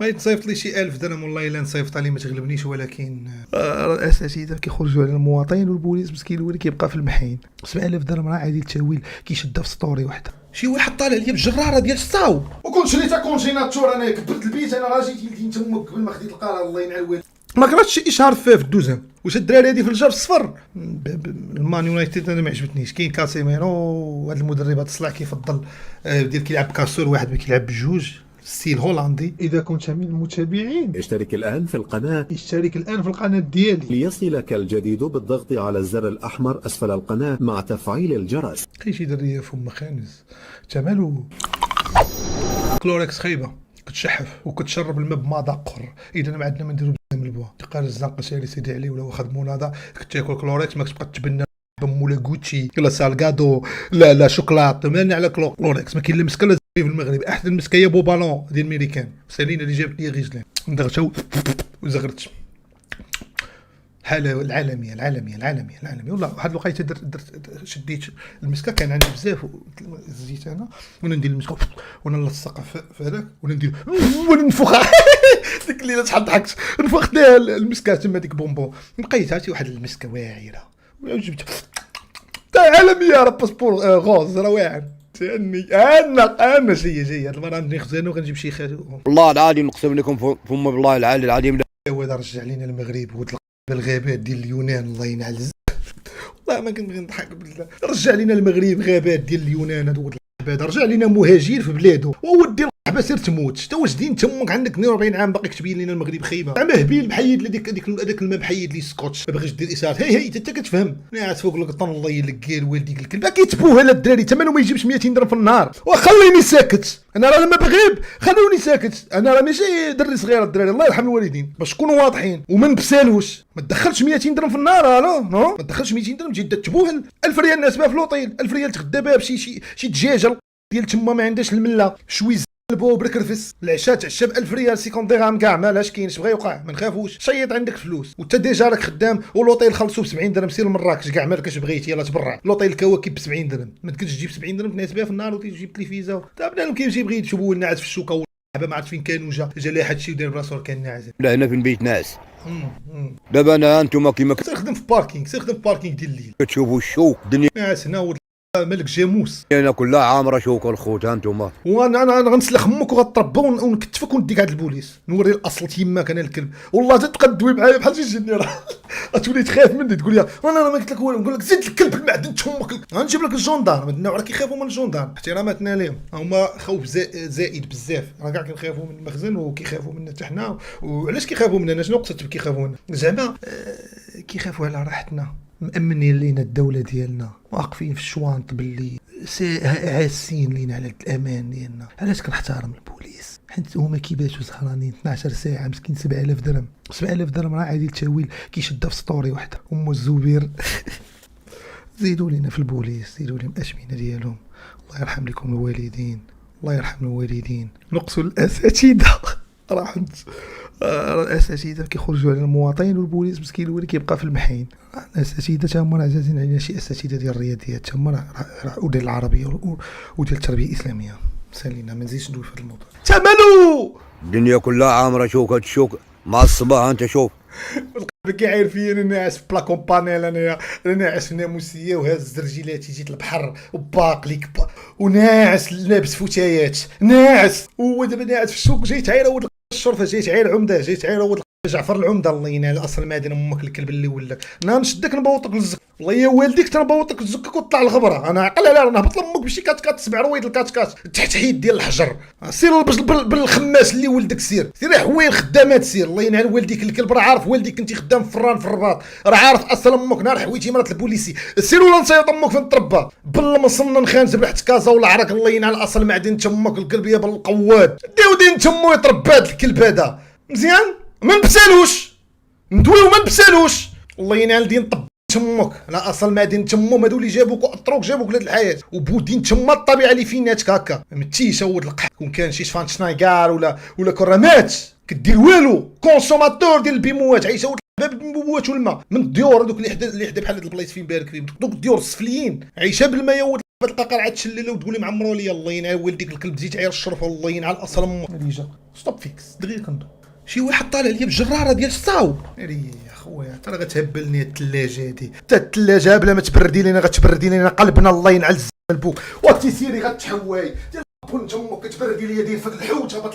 ما تصيفط لي شي 1000 درهم والله الا نصيفط عليه ما تغلبنيش، ولكن الاساتذه كيخرجوا على المواطنين والبوليس مسكين هو اللي كيبقى في المحين. 7000 درهم راه عادي التاويل كيشدها في ستوري وحده. شي واحد طالع ليا بالجراره ديال الصاو وكون شريتها كونجيناتور، انا كبرت البيت، انا راه جيت لدين تمك قبل ما خديت القرار الله ينعل الوالد. ما قراتش شي اشهار في الدوزان. واش الدراري هادي في الجار الصفر المان يونايتد انا ما عجبتنيش. كاين كاسيميرو وهاد المدرب هاد الصلاح كيفضل ديال كيلعب بكاسور واحد ما كيلعب بجوج ستيل هولندي. اذا كنت من المتابعين اشترك الآن في القناة ديالي ليصلك الجديد بالضغط على الزر الأحمر أسفل القناة مع تفعيل الجرس. كاين دريه فم خانز تمالو كلوريكس خايبه كتشحف وكتشرب الماء بمذاق قر. اذا ما عندنا ما نديرو بزاف البوا تلقى الزنقه سيري سيدي عليه ولا واخد مناضه كتاكل كلوريكس ما كتبقى تبنى بمولا غوتشي لا سالغادو لا شوكولات مالنا على كلوريكس. ما كاين لا مسكه لا في المغرب. احسن مسكه هي بوبالون ديال الميريكان سالينا اللي جابت لي غيجلان ندغتها وزغرت حاله العالميه والله. واحد الوقيته درت شديت المسكه كان عندي بزاف زيت انا وانا ندير المسكه وانا نلصقها في هذاك وانا ندير وننفخها ديك الليله شحال ضحكت نفخت لها المسكه تما ديك بونبون لقيتها شي واحد المسكه واعره وجبت تاع عالميه راه باسبور غوز راه واعر تاني انا جايه هاد المره عندي خزانه وغنجيب شي خاتو والله العظيم نقسم لكم فم بالله العلي العظيم. هذا رجع لينا المغرب بالغابات ديال اليونان الله ينعل والله ما كنبغي نضحك بالله. رجع لينا المغرب غابات ديال اليونان هذوك العباد. رجع لينا مهاجر في بلاده وودي القحبه سير تموت. تا واش دين تمك عندك 42 عام باقي كتبين لينا المغرب خايبه. زعما هبيل محيد ديك الماء محيد لي سكوتش ما باغيش دير اسعاف. هي انت كتفهم ناعس فوق القطن الله يلقى والديك الكلبه كيتبوها لا الدراري تمنو ما يجيبش 200 درهم في النهار. وخليني ساكت انا راه لما بغيب خلوني ساكت. انا راه ماشي دري صغير الدراري الله يرحم الوالدين باش تكونوا واضحين وما نبسالوش. ما تدخلش 200 درهم في النهار نو ما تدخلش 200 درهم تجي تبوهل 1000 ريال الناس بها في لوطيل 1000 ريال تغدا بها بشي دجاجه ديال تما ما عندهاش المله شوي البو بركرفس العشاء تعشى ب 1000 ريال 50 درهم كاع مالاش كاينش بغا يوقع ما نخافوش. شيط عندك فلوس وانت ديجا راك خدام ولوطيل خلصو ب 70 درهم. سير لمراكش كاع مالكش بغيتي يلاه تبرع. لوطيل الكواكب ب 70 درهم ما تقدش تجيب 70 درهم تنعس بها في النهار وتجيب التلفزه. تا بنادم كيمشي بغيت يشوف هو الناعس في الشوكه ولا ما عرفت فين كانوا جا لاحد شي ودار براسو كان ناعس. لا هنا في البيت ناس دابا انا انتم كيما سير خدم في باركينغ ديال الليل كتشوفوا الشوك الدنيا ناعس هنا ملك جاموس انا كلها عامره شوك الخوت انتم. وانا غنسلخ امك وغطربى ونكتفك ونديك عند البوليس نوري الاصل تيماك انا الكلب. والله تبقى تدوي معايا بحال شي جني راه غتولي تخاف مني تقول لي انا ما قلت لك والو. نقول لك زيد الكلب المعدن تمك غنجيب لك الجندار. هاد النوع راه كيخافوا من الجندار احتراماتنا ليهم. هما خوف زائد بزاف راه كاع كنخافوا من المخزن وكيخافوا منا حتى حنا. وعلاش كيخافوا مننا شنو قصه كيخافوا منا زعما كيخافوا على راحتنا. مأمنين لينا الدولة ديالنا واقفين في الشوانط باللي عاسين لينا على الأمان ديالنا. علاش كنحترم البوليس حيت هما كيباتوا سهرانين 12 ساعة مسكين 7000 درهم. 7000 درهم راه عادي التاويل كيشدها في ستوري وحده. أم الزبير زيدوا لينا في البوليس زيدوا لهم الأشمنة ديالهم الله يرحم لكم الوالدين الله يرحم الوالدين. نقصوا الأساتذة راه الاساتذه كيخرجوا على المواطنين والبوليس مسكين هو اللي كيبقى في المحين. الاساتذه تا هما عزازين علينا شي اساتذه ديال الرياضيات تا هما وديال العربيه وديال التربيه الاسلاميه. سالينا ما نزيدش ندوي في هذا الموضوع. تمالو الدنيا كلها عامره شوك هاد الشوك مع الصباح انت شوف القلب كيعاير فيا. انا ناعس في بلا كومبانيل انا ناعس في ناموسيه وهاز رجيلاتي جيت البحر وباقليك وناعس لابس فوتايات ناعس ودابا ناعس في السوق جيت عايره الشرطه جيت عاير عمده جيت عاير ولد جعفر العمده الله ينال اصل المدينه امك الكلب اللي ولك. انا نشدك نبوطك للزك والله يا والديك تنبوطك لزكك وطلع الغبره. انا عقل عليها نهبط لامك بشي كات 7 رويد الكات تحت حيد ديال الحجر. سير بالخماس اللي ولدك سير حويل خدامات سير الله ينال والديك الكلب راه عارف والديك كنتي خدام فران في الرباط راه عارف اصل امك نهار حويتي مرات البوليسي. سير ولا نصيط امك فين تربى بالمصنن خانز بريحه كازا ولا عرق الله ينال اصل معدن تمك القلب يا بالقواد دين تمو يطرب هذا الكلب هذا مزيان ما نبسالوش ندويو ما نبسالوش الله ينال دين طب تمك لا اصل ما دين تمو هادو اللي جابوك وعطروك جابوك لهاد الحياه وبودين تما الطبيعه اللي فيناتك هكا متيش ود القح كون كان شي شفانشنايكار ولا كرامات كدير والو كونسوماتور ديال البيموات عايشه ود باب البيموات والماء من الديور هذوك اللي حدا بحال هاد البلايص فين بارك فيهم دوك الديور السفليين عايشه بالماء يا ود تلقى قرعه تشلله وتقول لي معمرو لي الله ينعل والديك الكلب زيد عير الشرف والله ينعل اصلا امك ريجا ستوب فيكس دغيا كندو شي واحد طالع ليا بجراره ديال الصاو يا خويا ترى غتهبلني الثلاجه هادي حتى الثلاجه بلا ما تبردي لينا غتبردي لينا قلبنا الله ينعل البوك وتيسيري غتحواي ديال بون تمك كتبردي ليا ديال فك الحوت هبط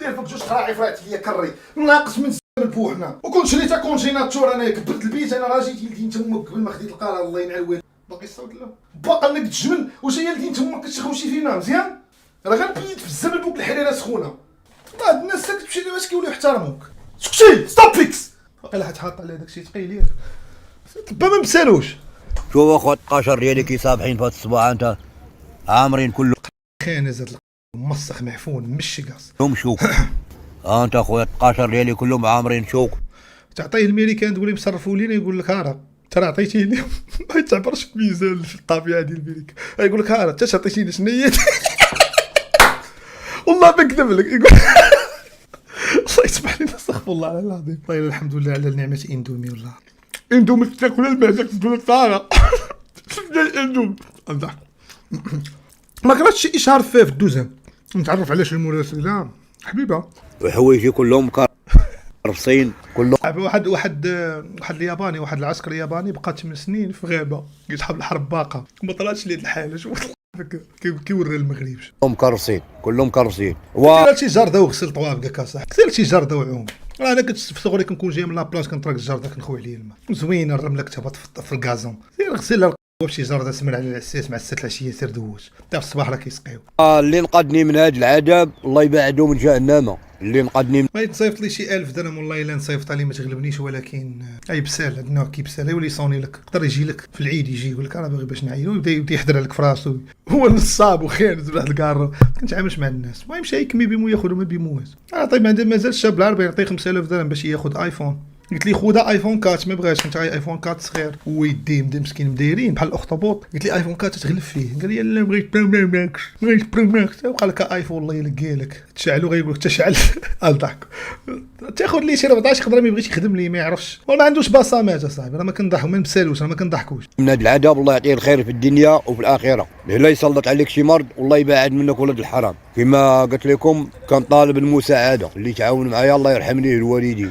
ديال فك جوج قراعي فرات ليا كري ناقص من البو حنا وكون شريتها كونجيناتور انا كبرت البيت انا راه جيت لدين تمك قبل ما خديت القرار الله ينعل والد باقي الصوت لا باقا انك تجمل واش هي لدين تمك كتخوشي فينا مزيان راه غنبيت في الزمن بوك الحريره سخونه هاد الناس اللي تمشي لهم باش كيوليو يحترموك سكتي ستوب فيكس واقيلا حتحط على داكشي ثقيل ياك با ما مسالوش شوف اخو 12 ريال كي صابحين في هاد الصباح انت عامرين كلهم خانزات مسخ محفون مشي كاس شوك. انت اخويا 12 ريال كلهم عامرين شوك. تعطيه الميريكان تقول لي مصرفوا لينا يقول لك هارا ترى عطيتيه لي ما يتعبرش بميزان في الطبيعه ديال الميريكان يقول لك هارا انت عطيتيني شنيات والله ما نكذب لك يقول الله يسمح لي استغفر الله على العظيم والله الحمد لله على نعمه اندومي والله اندومي تاكل المعده تقول ساره اندومي امزح ما قراتش شي اشهار في الدوزان نتعرف على شي المراسل لا حبيبه وحوايجي كلهم كرفصين كلهم. واحد الياباني واحد العسكري ياباني بقى 8 سنين في غابه يسحب الحرب باقه ما طلعش ليه الحال شوف كيوري المغرب كلهم كرفصين كلهم كرفصين كثير شي جرده وغسل طواب كاع صح كثير شي جرده وعوم راه انا كنت في صغري كنكون جاي من لابلاص كنطرق الجرده كنخوي عليه الماء زوينه الرمله كتهبط في الكازون سير غسل بشي جرده سمر على العساس مع 6 العشيه سير دوش حتى في الصباح راه كيسقيو اللي نقدني من هاد العذاب الله يبعدو من جهنم اللي نقدني ما يتصيفط لي شي 1000 درهم والله الا نصيفط عليه ما تغلبنيش ولكن اي بسال هاد النوع كيبسال يولي يصوني لك يقدر يجي لك في العيد يجي يقول لك انا باغي باش نعيد ويبدا يحضر لك في راسو هو نصاب وخانز بواحد الكارو ما كنتعاملش مع الناس المهم شي كمي بيمو ياخذ ما بيموت طيب مازال الشاب العربي يعطيه 5000 درهم باش ياخذ ايفون قلت لي خوذا ايفون 4 ما بغاش كنت عاي ايفون 4 صغير ويدي مسكين مدايرين بحال الاخطبوط قلت لي ايفون 4 تغلب فيه قال لي لا بغيت برو ماكس بغيت برو ماكس وقال لك ايفون والله يلقى لك تشعلو غيقول لك تشعل الضحك تاخذ لي شي 14 خضره ما يبغيش يخدم لي ما يعرفش وما عندوش بصمات اصاحبي راه ما كنضحكوا ما نسالوش راه ما كنضحكوش من هاد العذاب الله يعطيه الخير في الدنيا وفي الاخره لا يسلط عليك شي مرض والله يبعد منك ولد الحرام كما قلت لكم كان طالب المساعده اللي تعاون معايا الله يرحمني الوالدين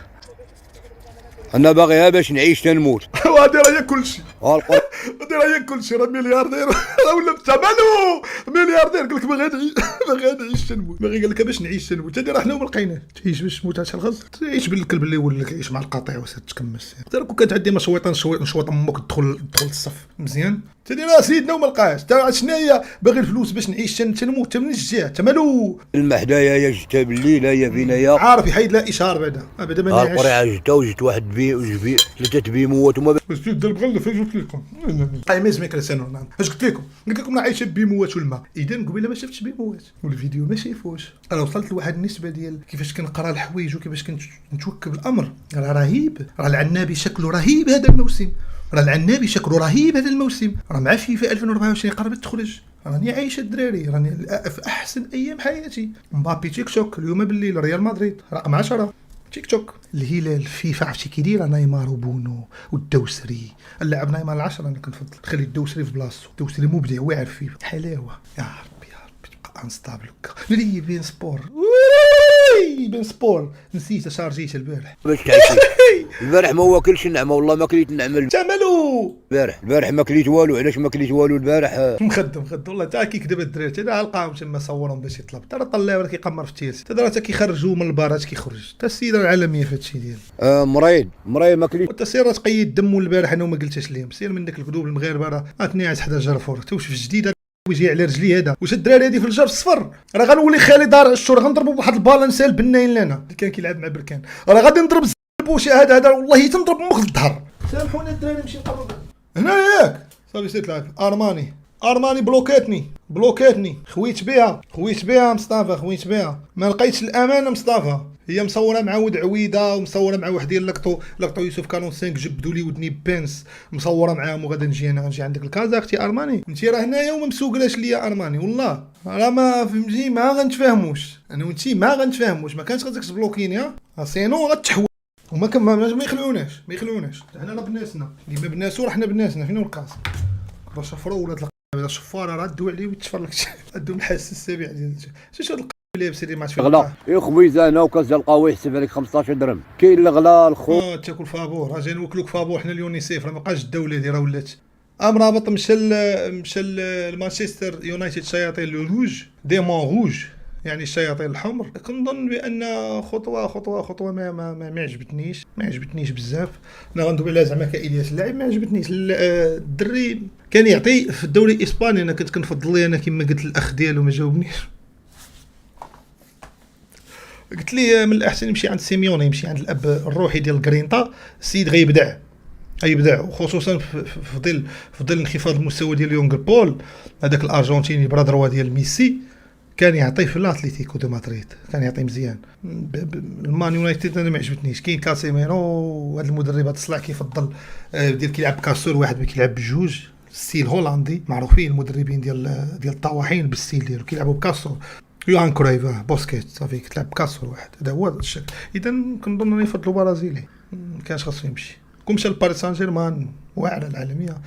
انا باغيها باش نعيش تنموت وهادي راه هي كلشي هادي راه هي كلشي راه ملياردير راه ولا بثمنو ملياردير قال لك باغي نعيش تنموت باغي قال لك باش نعيش تنموت هادي راه حنا ما لقيناش تعيش باش تموت هادشي الغز تعيش بالكلب اللي ولك يعيش مع القطيع وسط تكمس حتى كون كانت عندي مشويطه نشويط امك تدخل الصف مزيان تدي راه سيدنا وما لقاش تا شناهي باغي الفلوس باش نعيش تنموت من الجهه تمالو المحدايا يا جتا بالليل يا فينايا عارف يحيد لها اشهار بعدا ما نعيش القرعه جتا وجت واحد وجبي 3 بيموات وما باش تدير بغل فاش قلت لكم اي ميزميك لسانو اش قلت لكم عايشه بيموات والماء اذا قبيله ما شفتش بيموات والفيديو ما شايفوش انا وصلت لواحد النسبه ديال كيفاش كنقرا الحوايج وكيفاش كنتوكب الامر راه رهيب راه العنابي شكله رهيب هذا الموسم راه العنابي شكله رهيب هذا الموسم راه مع فيفا 2024 قربت تخرج راني عايشه الدراري راني في احسن ايام حياتي مبابي تيك توك اليوم بالليل ريال مدريد رقم 10 تيك توك الهلال فيفا عرفتي كي داير نيمار وبونو والدوسري اللاعب نيمار 10 انا كنفضل خلي الدوسري في بلاصتو الدوسري مبدع واعر فيفا حلاوه يا ربي تبقى انستابل لي بين سبور بين سبور نسيت شارجيت البارح باش تعيش البارح ما واكلش النعمه والله ما كليت النعمه تمالو البارح ما كليت والو علاش ما كليت والو البارح مخدم والله تا كيكذب الدراري تا لقاهم تما صورهم باش يطلب تا طلع ولا كيقمر في التيرس تا راه كيخرجوا من البارات كيخرج تا السيده العالميه في هادشي ديال مريض ما كليت وتا سير تقيد دمو البارح انا وما قلتش ليهم سير من داك الكذوب المغاربه راه عاطني حدا جرفور توش في جديده ويجي على رجلي هذا واش الدراري هادي في الجر الصفر راه غنولي خالي دار الشهور غنضربوا بواحد البالانسيل بناين لنا اللي كان كيلعب مع بركان راه غادي نضرب البوشي هذا والله تنضرب مخ الظهر سامحونا الدراري نمشي نقرب هنا ياك صافي سير تلعب ارماني بلوكاتني خويت بها مصطفى خويت بها ما لقيتش الامان مصطفى هي مصوره مع ود عويده ومصوره مع وحدين لقطو يوسف كانون 5 جبدوا لي ودني بنس مصوره معاهم وغادي غنجي عندك الكازا اختي ارماني انت راه هنايا وما مسوقلاش ليا ارماني والله راه ما فهمتي ما غنتفاهموش انا وانتي ما غنتفاهموش ما كانش خاصك تبلوكيني سينو غتحول وما ما يخلعوناش حنا راه بناسنا اللي ما بناسو راه حنا بناسنا فين الكاس راه شفروا ولاد شفاره راه دو عليه ويتفرج ادو الحاسه السابع ديال شو هاد لابس اللي ما عرفتش غلا يا خويا انا وكاس ديال القهوه يحسب عليك 15 درهم. كاين اللي غلا الخو تاكل فابور راه جاي نوكلوك فابور حنا اليونيسيف راه مابقاش الدوله دي راه ولات مرابط مشى لمانشستر يونايتد شياطين الروج ديمون روج يعني الشياطين الحمر. كنظن بان خطوه ما عجبتنيش بزاف. انا غندوي عليها زعما كإلياس اللاعب ما عجبتنيش. الدري كان يعطي في الدوري الاسباني، انا كنت كنفضل ليه انا كما قلت الاخ ديالو ما جاوبنيش. قلت لي من الاحسن يمشي عند سيميوني، يمشي عند الاب الروحي ديال الكرينتا. السيد غيبدع وخصوصا في ظل انخفاض المستوى ديال يونغ بول هذاك الارجنتيني برادروا ديال ميسي. كان يعطي في الاتليتيكو دو مدريد، كان يعطي مزيان. المان يونايتد انا ما عجبتنيش. كاين كاسيميرو وهاد المدرب هاد الصلاح كيفضل ديال كيلعب بكاسور واحد ما كيلعب بجوج. ستيل هولندي معروفين المدربين ديال الطواحين بالستيل ديالو كيلعبوا بكاسور. يوهان كرويف بوسكيت صافي كتلعب بكاسور واحد، هذا هو الشكل. اذا كنظن يفضلوا برازيلي، ما كانش خاصو يمشي. كون مشى لباريس سان جيرمان واعره العالميه